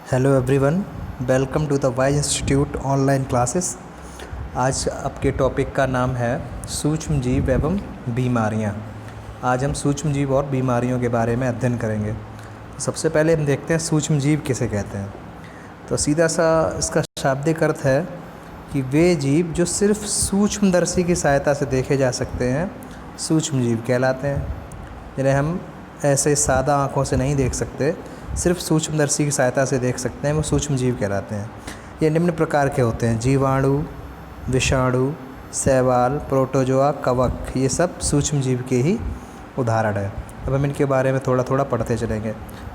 Hello everyone, welcome to the wise institute online classes. आज आपके topic का नाम है सूक्ष्म जीव एवं बीमारियां। आज हम सूक्ष्म जीव और बीमारियों के बारे में अध्ययन करेंगे। सबसे पहले हम देखते हैं सूक्ष्म जीव किसे कहते हैं। तो सीधा सा इसका शाब्दिक अर्थ है कि वे जीव जो सिर्फ सूक्ष्मदर्शी की सहायता से देखे जा सकते हैं सूक्ष्म जीव कहलाते हैं। जिन्हें हम ऐसे सादा आँखों से नहीं देख सकते, सिर्फ सूक्ष्मदर्शी की सहायता से देख सकते हैं, वो सूक्ष्म जीव कहलाते हैं। ये निम्न प्रकार के होते हैं: जीवाणु, विषाणु, शैवाल, प्रोटोजोआ, कवक। ये सब सूक्ष्म जीव के ही उदाहरण है। अब हम इनके बारे में थोड़ा थोड़ा पढ़ते चलेंगे।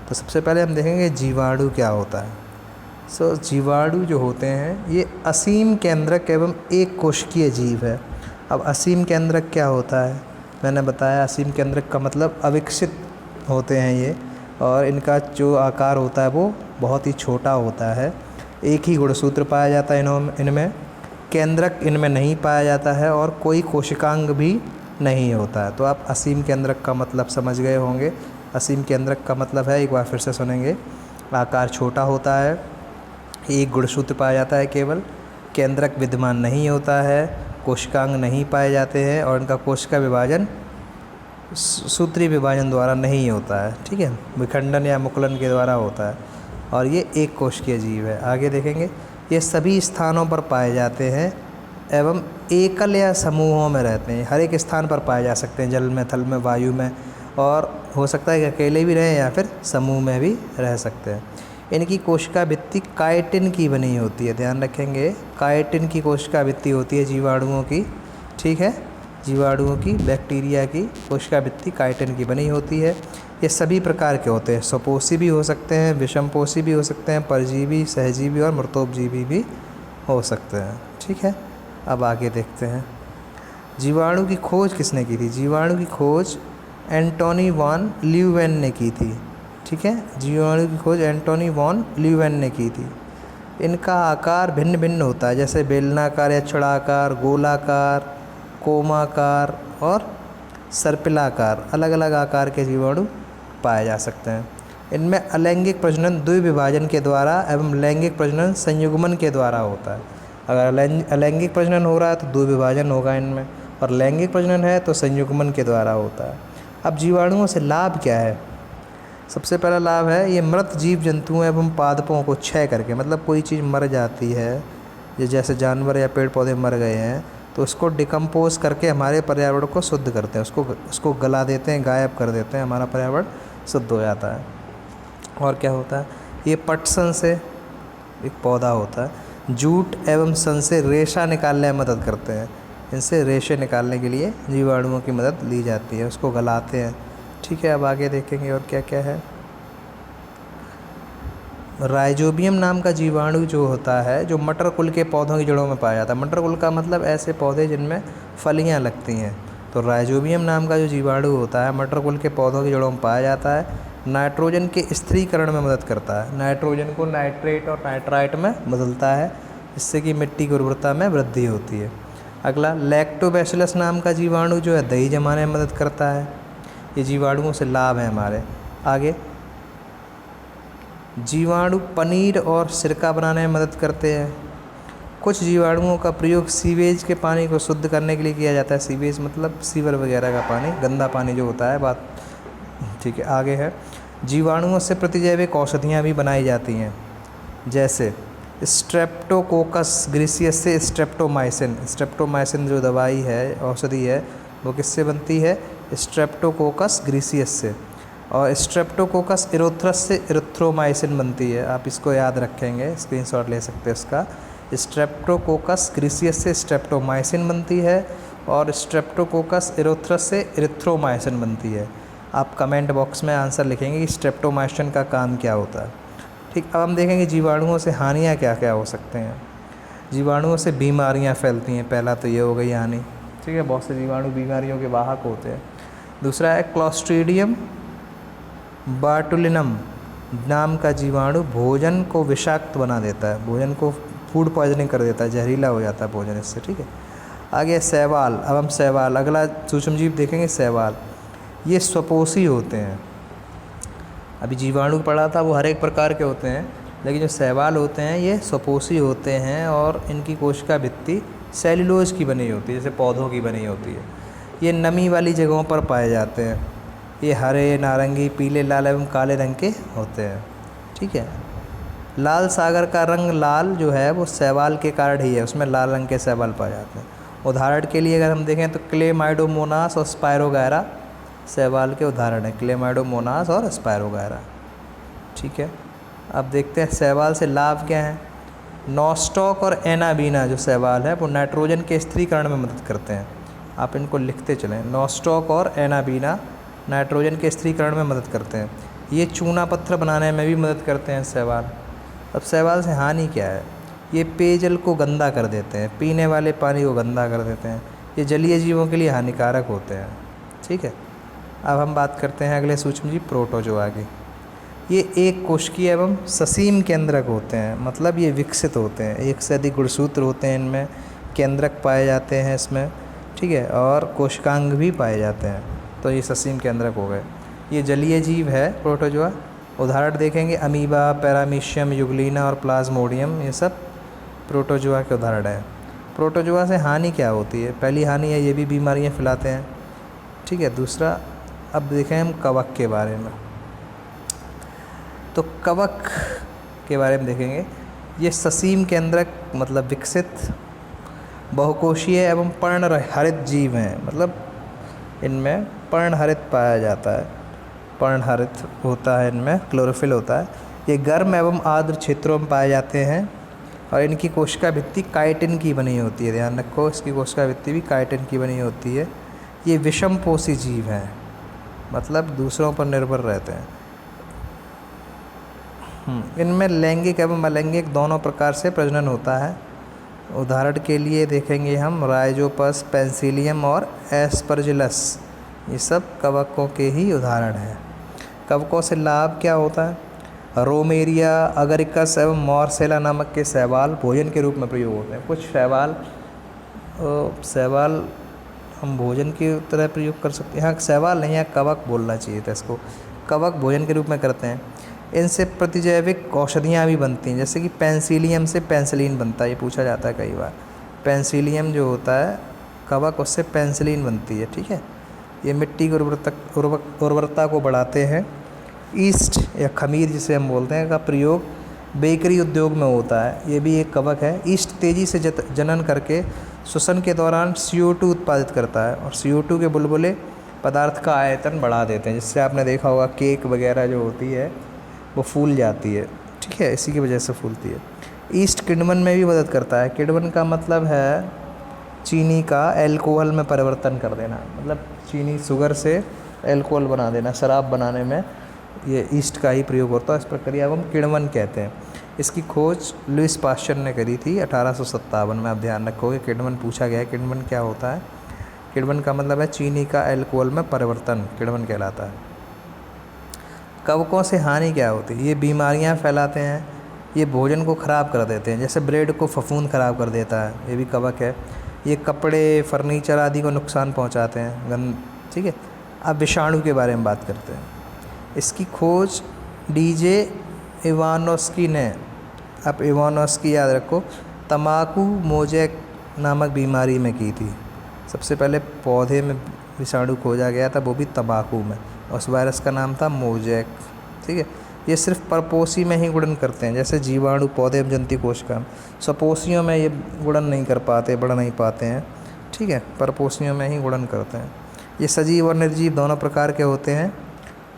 तो सबसे पहले हम देखेंगे जीवाणु क्या होता है। जीवाणु जो होते हैं ये असीम केंद्रक एवं एक कोशिकीय जीव है। अब असीम केंद्रक क्या होता है? मैंने बताया असीम केंद्रक का मतलब अविकसित होते हैं ये, और इनका जो आकार होता है वो बहुत ही छोटा होता है। एक ही गुणसूत्र पाया जाता है इनमें, केंद्रक इनमें नहीं पाया जाता है और कोई कोशिकांग भी नहीं होता है। तो आप असीम केंद्रक का मतलब समझ गए होंगे। असीम केंद्रक का मतलब है, एक बार फिर से सुनेंगे, आकार छोटा होता है, एक गुणसूत्र पाया जाता है केवल, केंद्रक विद्यमान नहीं होता है, कोशिकांग नहीं पाए जाते हैं और इनका कोशिका विभाजन सूत्रीय विभाजन द्वारा नहीं होता है। ठीक है, विखंडन या मुकुलन के द्वारा होता है और ये एक कोशिकीय जीव है। आगे देखेंगे, ये सभी स्थानों पर पाए जाते हैं एवं एकल या समूहों में रहते हैं। हर एक स्थान पर पाए जा सकते हैं, जल में, थल में, वायु में, और हो सकता है कि अकेले भी रहें या फिर समूह में भी रह सकते हैं। इनकी कोशिका भित्ति काइटिन की बनी होती है, ध्यान रखेंगे, काइटिन की कोशिका भित्ति होती है जीवाणुओं की। ठीक है, जीवाणुओं की, बैक्टीरिया की कोशिका भित्ति काइटिन की बनी होती है। ये सभी प्रकार के होते हैं, स्वपोषी भी हो सकते हैं, विषमपोषी भी हो सकते हैं, परजीवी, सहजीवी और मृतोपजीवी भी हो सकते हैं। ठीक है, अब आगे देखते हैं, जीवाणु की खोज किसने की थी? जीवाणु की खोज एंटोनी वॉन ल्यूवेन ने की थी। ठीक है, जीवाणु की खोज एंटोनी वॉन ल्यूवेन ने की थी। इनका आकार भिन्न भिन्न होता है, जैसे बेलनाकार या छड़ाकार, गोलाकार, कोमाकार और सर्पिलाकार, अलग अलग आकार के जीवाणु पाए जा सकते हैं। इनमें अलैंगिक प्रजनन द्विविभाजन के द्वारा एवं लैंगिक प्रजनन संयुग्मन के द्वारा होता है। अगर अलैंगिक प्रजनन हो रहा है तो द्विविभाजन होगा इनमें, और लैंगिक प्रजनन है तो संयुग्मन के द्वारा होता है। अब जीवाणुओं से लाभ क्या है? सबसे पहला लाभ है, ये मृत जीव जंतुओं एवं पादपों को क्षय करके, मतलब कोई चीज़ मर जाती है, ये जैसे जानवर या पेड़ पौधे मर गए हैं तो उसको डिकम्पोज करके हमारे पर्यावरण को शुद्ध करते हैं, उसको गला देते हैं, गायब कर देते हैं, हमारा पर्यावरण शुद्ध हो जाता है। और क्या होता है, ये पटसन से, एक पौधा होता है, जूट एवं सन से रेशा निकालने में मदद करते हैं। इनसे रेशे निकालने के लिए जीवाणुओं की मदद ली जाती है, उसको गलाते हैं। ठीक है, अब आगे देखेंगे और क्या क्या है। राइजोबियम नाम का जीवाणु जो होता है, जो मटर कुल के पौधों की जड़ों में पाया जाता है। मटर कुल का मतलब ऐसे पौधे जिनमें फलियां लगती हैं। तो राइजोबियम नाम का जो जीवाणु होता है, मटर कुल के पौधों की जड़ों में पाया जाता है। नाइट्रोजन के स्थिरीकरण में मदद करता है, नाइट्रोजन को नाइट्रेट और नाइट्राइट में बदलता है, जिससे कि मिट्टी की उर्वरता में वृद्धि होती है। अगला, लैक्टोबैसिलस नाम का जीवाणु जो है दही जमाने में मदद करता है। ये जीवाणुओं से लाभ है हमारे। आगे, जीवाणु पनीर और सिरका बनाने में मदद करते हैं। कुछ जीवाणुओं का प्रयोग सीवेज के पानी को शुद्ध करने के लिए किया जाता है। सीवेज मतलब सीवर वगैरह का पानी, गंदा पानी जो होता है बात। ठीक है, आगे है, जीवाणुओं से प्रतिजैविक औषधियाँ भी बनाई जाती हैं, जैसे स्ट्रेप्टोकोकस ग्रीसियस से स्ट्रेप्टोमाइसिन। स्ट्रेप्टोमाइसिन जो दवाई है, औषधि है, वो किससे बनती है? स्ट्रेप्टोकोकस ग्रीसियस से। और स्ट्रेप्टोकोकस इरोथ्रस से इरिथ्रोमाइसिन बनती है। आप इसको याद रखेंगे, स्क्रीनशॉट ले सकते हैं इसका। स्ट्रेप्टोकोकस ग्रीसियस से स्ट्रेप्टोमाइसिन बनती है और स्ट्रेप्टोकोकस इरोथ्रस से इरिथ्रोमाइसिन बनती है। आप कमेंट बॉक्स में आंसर लिखेंगे कि स्ट्रेप्टोमाइसिन का काम क्या होता है। ठीक, अब हम देखेंगे जीवाणुओं से हानियाँ क्या क्या हो सकते हैं। जीवाणुओं से बीमारियाँ फैलती हैं, पहला तो ये हो गई हानि। ठीक है, बहुत से जीवाणु बीमारियों के वाहक होते हैं। दूसरा है क्लॉस्ट्रीडियम बार्टुलिनम नाम का जीवाणु भोजन को विषाक्त बना देता है, भोजन को फूड पॉइजनिंग कर देता है, जहरीला हो जाता है भोजन इससे। ठीक है, आगे शैवाल। अब हम शैवाल, अगला सूक्ष्म जीव देखेंगे शैवाल। ये स्वपोषी होते हैं। अभी जीवाणु पढ़ा था, वो हर एक प्रकार के होते हैं, लेकिन जो शैवाल होते हैं ये स्वपोषी होते हैं और इनकी कोशिका भित्ति सेल्यूलोज की बनी होती है, जैसे पौधों की बनी होती है। ये नमी वाली जगहों पर पाए जाते हैं। ये हरे, नारंगी, पीले, लाल एवं काले रंग के होते हैं। ठीक है। लाल सागर का रंग लाल जो है वो शैवाल के कारण ही है, उसमें लाल रंग के शैवाल पाए जाते हैं। उदाहरण के लिए अगर हम देखें तो क्लेमाइडोमोनास और स्पायरोगायरा शैवाल के उदाहरण हैं, क्लेमाइडोमोनास और स्पायरोगायरा। ठीक है। अब देखते हैं शैवाल से लाभ क्या है। नॉस्टॉक और एनाबीना जो शैवाल है वो नाइट्रोजन के स्थिरीकरण में मदद करते हैं। आप इनको लिखते चलें, नॉस्टॉक और एनाबीना नाइट्रोजन के स्थिरीकरण में मदद करते हैं। ये चूना पत्थर बनाने में भी मदद करते हैं शैवाल। अब शैवाल से हानि क्या है, ये पेयजल को गंदा कर देते हैं, पीने वाले पानी को गंदा कर देते हैं। ये जलीय जीवों के लिए हानिकारक होते हैं। ठीक है। अब हम बात करते हैं अगले सूक्ष्मजीव प्रोटोजोआ की। ये एक कोशिकीय एवं ससीम केंद्रक होते हैं, मतलब ये विकसित होते हैं। एक से अधिक गुणसूत्र होते हैं इनमें, केंद्रक पाए जाते हैं इसमें। ठीक है। और कोशिकांग भी पाए जाते हैं, तो ये ससीम केंद्रक हो गए। ये जलीय जीव है प्रोटोजोआ। उदाहरण देखेंगे अमीबा, पैरामीशियम, युगलिना और प्लाज्मोडियम, ये सब प्रोटोजोआ के उदाहरण हैं। प्रोटोजोआ से हानि क्या होती है, पहली हानि है ये भी बीमारियां फैलाते हैं। ठीक है। दूसरा, अब देखें हम कवक के बारे में। तो कवक के बारे में देखेंगे, ये ससीम केंद्रक मतलब विकसित, बहुकोशीय एवं पर्णहरित जीव हैं, मतलब इनमें पर्णहरित पाया जाता है, पर्णहरित होता है, इनमें क्लोरोफिल होता है। ये गर्म एवं आर्द्र क्षेत्रों में पाए जाते हैं और इनकी कोशिका भित्ति काइटिन की बनी होती है। ध्यान रखो, इसकी कोशिका भित्ति भी काइटिन की बनी होती है। ये विषमपोषी जीव हैं, मतलब दूसरों पर निर्भर रहते हैं। इनमें लैंगिक एवं अलैंगिक दोनों प्रकार से प्रजनन होता है। उदाहरण के लिए देखेंगे हम राइजोपस, पेंसिलियम और एस्परजिलस, ये सब कवकों के ही उदाहरण हैं। कवकों से लाभ क्या होता है, रोमेरिया, अगरिकस एवं मॉर्सेला नामक के शैवाल भोजन के रूप में प्रयोग होते हैं। कुछ शैवाल हम भोजन की तरह प्रयोग कर सकते हैं। यहाँ शैवाल नहीं, यहाँ कवक बोलना चाहिए था इसको। कवक भोजन के रूप में करते हैं। इनसे प्रतिजैविक औषधियाँ भी बनती हैं, जैसे कि पेंसिलियम से पेंसिलिन बनता है, ये पूछा जाता है कई बार। पेंसिलियम जो होता है कवक, उससे पेंसिलिन बनती है। ठीक है। ये मिट्टी की उर्वरता को बढ़ाते हैं। ईस्ट या खमीर जिसे हम बोलते हैं का प्रयोग बेकरी उद्योग में होता है, ये भी एक कवक है। ईस्ट तेज़ी से जनन करके श्वसन के दौरान CO2 उत्पादित करता है और CO2 के बुलबुले पदार्थ का आयतन बढ़ा देते हैं, जिससे आपने देखा होगा केक वगैरह जो होती है वो फूल जाती है। ठीक है। इसी की वजह से फूलती है। ईस्ट किण्वन में भी मदद करता है। किण्वन का मतलब है चीनी का एल्कोहल में परिवर्तन कर देना, मतलब चीनी शुगर से एल्कोहल बना देना, शराब बनाने में ये ईस्ट का ही प्रयोग होता है। इस प्रक्रिया को हम किण्वन कहते हैं। इसकी खोज लुईस पाश्चर ने करी थी 1857 में। आप ध्यान रखोगे, किण्वन पूछा गया है। किण्वन क्या होता है, किण्वन का मतलब है चीनी का एल्कोहल में परिवर्तन, किण्वन कहलाता है। कवकों से हानि क्या होती है, ये बीमारियां फैलाते हैं, ये भोजन को ख़राब कर देते हैं, जैसे ब्रेड को फफूंद ख़राब कर देता है, ये भी कवक है। ये कपड़े, फर्नीचर आदि को नुकसान पहुंचाते हैं। ठीक है। अब विषाणु के बारे में बात करते हैं। इसकी खोज DJ इवानोस्की ने, अब इवानोस्की याद रखो, तम्बाकू मोज़ेक नामक बीमारी में की थी। सबसे पहले पौधे में विषाणु खोजा गया था, वो भी तम्बाकू में। उस वायरस का नाम था मोज़ेक। ठीक है। ये सिर्फ परपोषी में ही गुणन करते हैं, जैसे जीवाणु, पौधे एवं जंतु कोशिका। स्वपोषियों में ये गुणन नहीं कर पाते, बढ़ नहीं पाते हैं। ठीक है। परपोषियों में ही गुणन करते हैं। ये सजीव और निर्जीव दोनों प्रकार के होते हैं।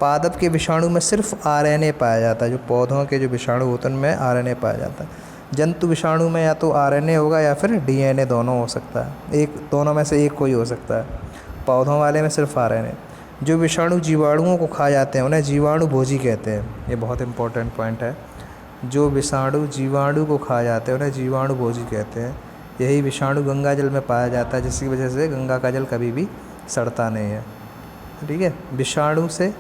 पादप के विषाणु में सिर्फ RNA पाया जाता है, जो पौधों के जो विषाणु होते हैं उनमें RNA पाया जाता है। जंतु विषाणु में या तो RNA होगा या फिर DNA, दोनों हो सकता है, एक दोनों में से एक कोई हो सकता है। पौधों वाले में सिर्फ RNA। जो विषाणु जीवाणुओं को खा जाते हैं उन्हें जीवाणु भोजी कहते हैं। ये बहुत इंपॉर्टेंट पॉइंट है। जो विषाणु जीवाणु को खा जाते हैं उन्हें जीवाणु भोजी कहते हैं। यही विषाणु गंगा जल में पाया जाता है, जिसकी वजह से गंगा का जल कभी भी सड़ता नहीं है। ठीक है। विषाणु से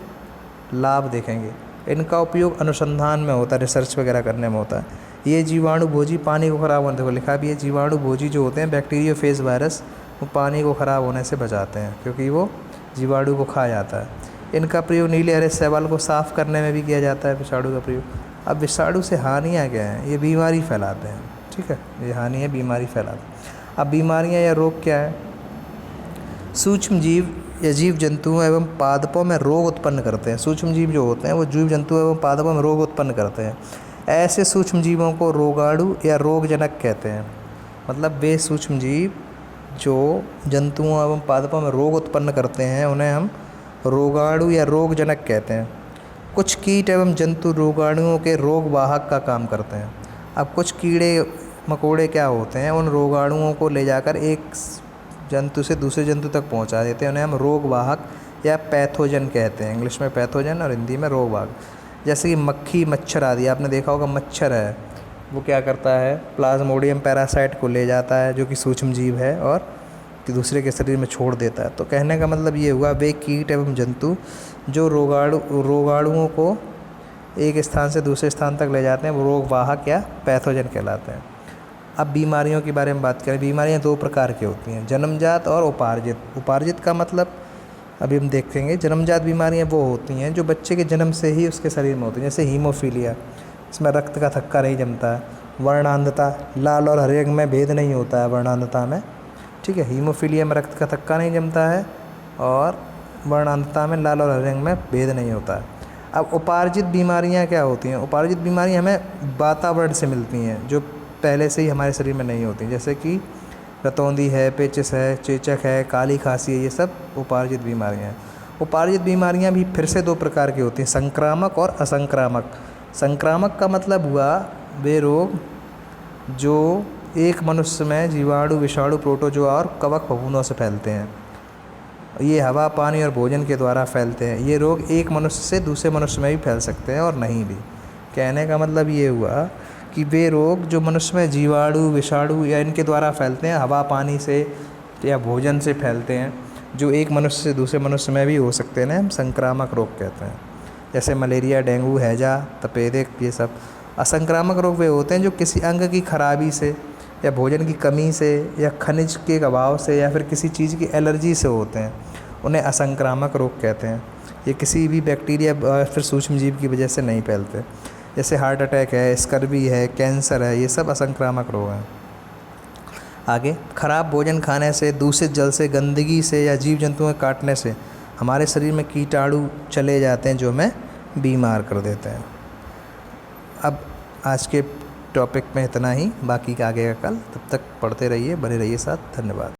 लाभ देखेंगे, इनका उपयोग अनुसंधान में होता है, रिसर्च वगैरह करने में होता है। ये जीवाणु भोजी पानी को ख़राब होने को लिखा भी है। जीवाणु भोजी जो होते हैं बैक्टीरियोफेज वायरस, वो पानी को ख़राब होने से बचाते हैं, क्योंकि वो जीवाणु को खा जाता है। इनका प्रयोग नीले हरे शैवाल को साफ़ करने में भी किया जाता है, विषाणु का प्रयोग। अब विषाणु से हानियाँ क्या हैं? ये बीमारी फैलाते हैं, ठीक है, ये हानि है, बीमारी फैलाते हैं। अब बीमारियाँ या रोग क्या है? सूक्ष्म जीव या जीव जंतुओं एवं पादपों में रोग उत्पन्न करते हैं। सूक्ष्म जीव जो होते हैं वो जीव जंतु एवं पादपों में रोग उत्पन्न करते हैं। ऐसे सूक्ष्म जीवों को रोगाणु या रोगजनक कहते हैं। मतलब वे सूक्ष्म जीव जो जंतुओं एवं पादपों में रोग उत्पन्न करते हैं उन्हें हम रोगाणु या रोगजनक कहते हैं। कुछ कीट एवं जंतु रोगाणुओं के रोग वाहक का काम करते हैं। अब कुछ कीड़े मकोड़े क्या होते हैं, उन रोगाणुओं को ले जाकर एक जंतु से दूसरे जंतु तक पहुंचा देते हैं। उन्हें हम रोगवाहक या पैथोजन कहते हैं। इंग्लिश में पैथोजन और हिंदी में रोगवाहक। जैसे कि मक्खी, मच्छर आदि। आपने देखा होगा मच्छर है वो क्या करता है, प्लाज्मोडियम पैरासाइट को ले जाता है जो कि सूक्ष्म जीव है और दूसरे के शरीर में छोड़ देता है। तो कहने का मतलब ये हुआ वे कीट एवं जंतु जो रोगाणुओं को एक स्थान से दूसरे स्थान तक ले जाते हैं वो रोगवाहक या पैथोजन कहलाते हैं। अब बीमारियों के बारे में बात करें। बीमारियां दो प्रकार की होती हैं, जन्मजात और उपार्जित। उपार्जित का मतलब अभी हम देखेंगे। जन्मजात बीमारियां वो होती हैं जो बच्चे के जन्म से ही उसके शरीर में होती हैं, जैसे हीमोफीलिया, इसमें रक्त का थक्का नहीं जमता है। वर्णांधता, लाल और हरे रंग में भेद नहीं होता है वर्णांधता में, ठीक है। हीमोफीलिया में रक्त का थक्का नहीं जमता है और वर्णांधता में लाल और हरे रंग में भेद नहीं होता है। अब उपार्जित बीमारियां क्या होती हैं? उपार्जित बीमारियां हमें वातावरण से मिलती हैं जो पहले से ही हमारे शरीर में नहीं होती, जैसे कि रतौंधी है, पेचिस है, चेचक है, काली खांसी है, ये सब उपार्जित बीमारियां हैं। उपार्जित बीमारियां भी फिर से दो प्रकार की होती हैं, संक्रामक और असंक्रामक। संक्रामक का मतलब हुआ वे रोग जो एक मनुष्य में जीवाणु, विषाणु, प्रोटोजोआ और कवक फफूंदों से फैलते हैं। ये हवा, पानी और भोजन के द्वारा फैलते हैं। ये रोग एक मनुष्य से दूसरे मनुष्य में भी फैल सकते हैं और नहीं भी। कहने का मतलब ये हुआ कि वे रोग जो मनुष्य में जीवाणु, विषाणु या इनके द्वारा फैलते हैं, हवा, पानी से या भोजन से फैलते हैं, जो एक मनुष्य से दूसरे मनुष्य में भी हो सकते हैं, हम संक्रामक रोग कहते हैं। जैसे मलेरिया, डेंगू, हैजा, तपेदिक, ये सब। असंक्रामक रोग वे होते हैं जो किसी अंग की खराबी से या भोजन की कमी से या खनिज के अभाव से या फिर किसी चीज़ की एलर्जी से होते हैं, उन्हें असंक्रामक रोग कहते हैं। ये किसी भी बैक्टीरिया फिर सूक्ष्म जीव की वजह से नहीं फैलते। जैसे हार्ट अटैक है, स्कर्वी है, कैंसर है, ये सब असंक्रामक रोग हैं। आगे, खराब भोजन खाने से, दूषित जल से, गंदगी से या जीव जंतुओं के काटने से हमारे शरीर में कीटाणु चले जाते हैं जो हमें बीमार कर देते हैं। अब आज के टॉपिक में इतना ही, बाकी का आगे का कल। तब तक पढ़ते रहिए, बने रहिए साथ। धन्यवाद।